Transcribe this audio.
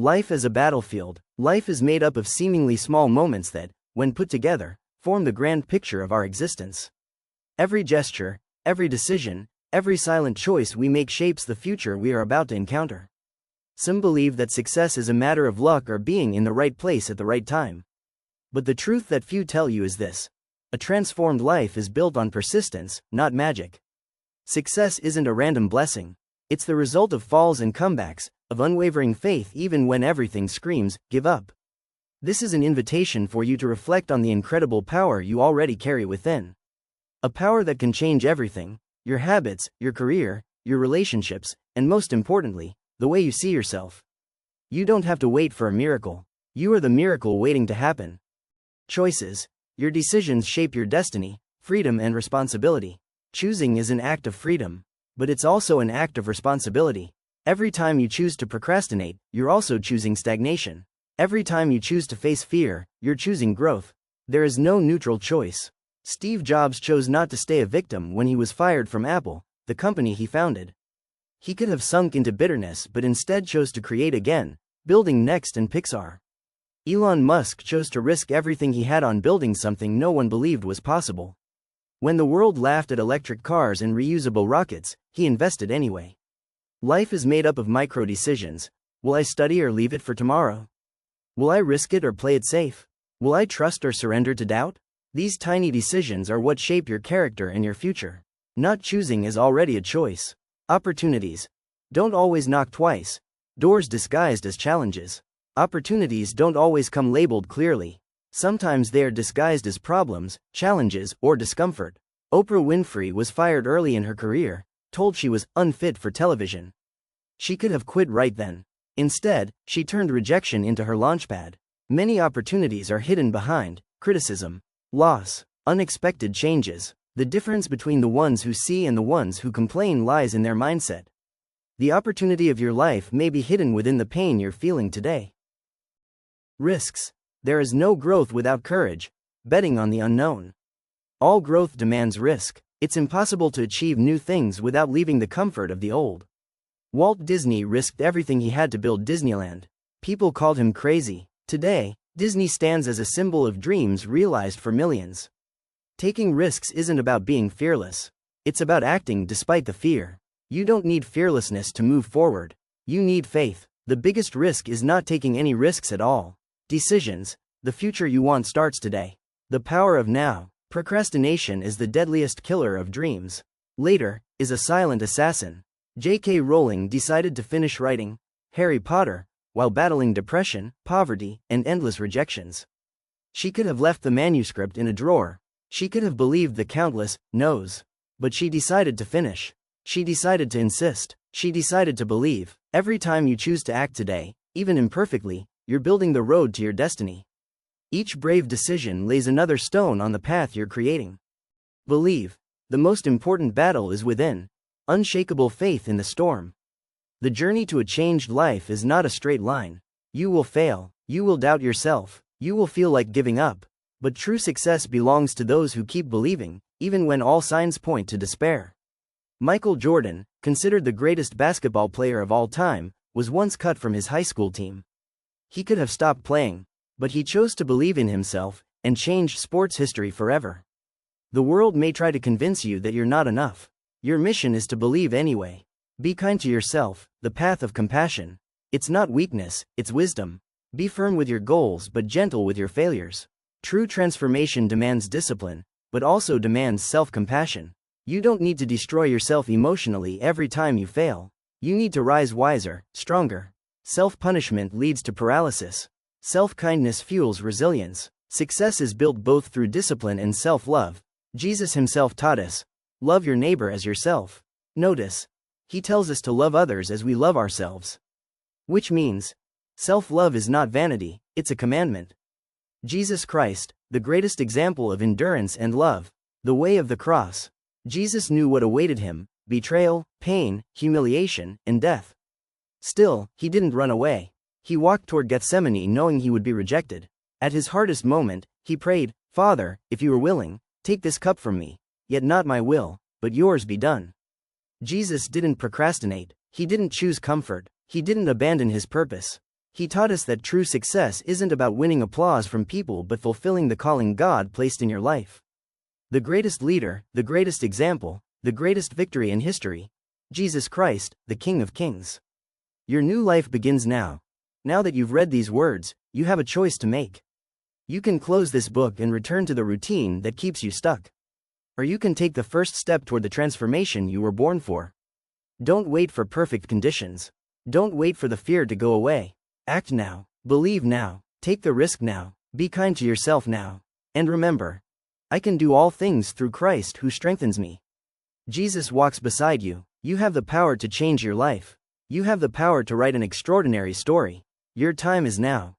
Life as a battlefield. Life is made up of seemingly small moments that, when put together, form the grand picture of our existence. Every gesture, every decision, every silent choice we make shapes the future we are about to encounter. Some believe that success is a matter of luck or being in the right place at the right time. But the truth that few tell you is this: a transformed life is built on persistence, not magic. Success isn't a random blessing. It's the result of falls and comebacks, of unwavering faith even when everything screams, give up. This is an invitation for you to reflect on the incredible power you already carry within. A power that can change everything: your habits, your career, your relationships, and most importantly, the way you see yourself. You don't have to wait for a miracle. You are the miracle waiting to happen. Choices. Your decisions shape your destiny, freedom and responsibility. Choosing is an act of freedom, but it's also an act of responsibility. Every time you choose to procrastinate, you're also choosing stagnation. Every time you choose to face fear, you're choosing growth. There is no neutral choice. Steve Jobs chose not to stay a victim when he was fired from Apple, the company he founded. He could have sunk into bitterness but instead chose to create again, building Next and Pixar. Elon Musk chose to risk everything he had on building something no one believed was possible. When the world laughed at electric cars and reusable rockets, he invested anyway. Life is made up of micro decisions. Will I study or leave it for tomorrow? Will I risk it or play it safe? Will I trust or surrender to doubt? These tiny decisions are what shape your character and your future. Not choosing is already a choice. Opportunities don't always knock twice. Doors disguised as challenges. Opportunities don't always come labeled clearly. Sometimes they are disguised as problems, challenges, or discomfort. Oprah Winfrey was fired early in her career, told she was unfit for television. She could have quit right then. Instead, she turned rejection into her launchpad. Many opportunities are hidden behind criticism, loss, unexpected changes. The difference between the ones who see and the ones who complain lies in their mindset. The opportunity of your life may be hidden within the pain you're feeling today. Risks. There is no growth without courage. Betting on the unknown. All growth demands risk. It's impossible to achieve new things without leaving the comfort of the old. Walt Disney risked everything he had to build Disneyland. People called him crazy. Today, Disney stands as a symbol of dreams realized for millions. Taking risks isn't about being fearless. It's about acting despite the fear. You don't need fearlessness to move forward. You need faith. The biggest risk is not taking any risks at all. Decisions. The future you want starts today. The power of now. Procrastination is the deadliest killer of dreams. Later is a silent assassin. J.K. Rowling decided to finish writing Harry Potter while battling depression, poverty, and endless rejections. She could have left the manuscript in a drawer. She could have believed the countless no's. But she decided to finish. She decided to insist. She decided to believe. Every time you choose to act today, even imperfectly, you're building the road to your destiny. Each brave decision lays another stone on the path you're creating. Believe. The most important battle is within. Unshakable faith in the storm. The journey to a changed life is not a straight line. You will fail. You will doubt yourself. You will feel like giving up. But true success belongs to those who keep believing, even when all signs point to despair. Michael Jordan, considered the greatest basketball player of all time, was once cut from his high school team. He could have stopped playing, but he chose to believe in himself and changed sports history forever. The world may try to convince you that you're not enough. Your mission is to believe anyway. Be kind to yourself. The path of compassion. It's not weakness, it's wisdom. Be firm with your goals but gentle with your failures. True transformation demands discipline, but also demands self-compassion. You don't need to destroy yourself emotionally every time you fail. You need to rise wiser, stronger. Self-punishment leads to paralysis. Self-kindness fuels resilience. Success is built both through discipline and self-love. Jesus himself taught us, love your neighbor as yourself. Notice, he tells us to love others as we love ourselves. Which means, self-love is not vanity, it's a commandment. Jesus Christ, the greatest example of endurance and love, the way of the cross. Jesus knew what awaited him: betrayal, pain, humiliation, and death. Still, he didn't run away. He walked toward Gethsemane knowing he would be rejected. At his hardest moment, he prayed, "Father, if you are willing, take this cup from me, yet not my will, but yours be done." Jesus didn't procrastinate. He didn't choose comfort. He didn't abandon his purpose. He taught us that true success isn't about winning applause from people but fulfilling the calling God placed in your life. The greatest leader, the greatest example, the greatest victory in history, Jesus Christ, the King of Kings. Your new life begins now. Now that you've read these words, you have a choice to make. You can close this book and return to the routine that keeps you stuck. Or you can take the first step toward the transformation you were born for. Don't wait for perfect conditions. Don't wait for the fear to go away. Act now. Believe now. Take the risk now. Be kind to yourself now. And remember, I can do all things through Christ who strengthens me. Jesus walks beside you. You have the power to change your life. You have the power to write an extraordinary story. Your time is now.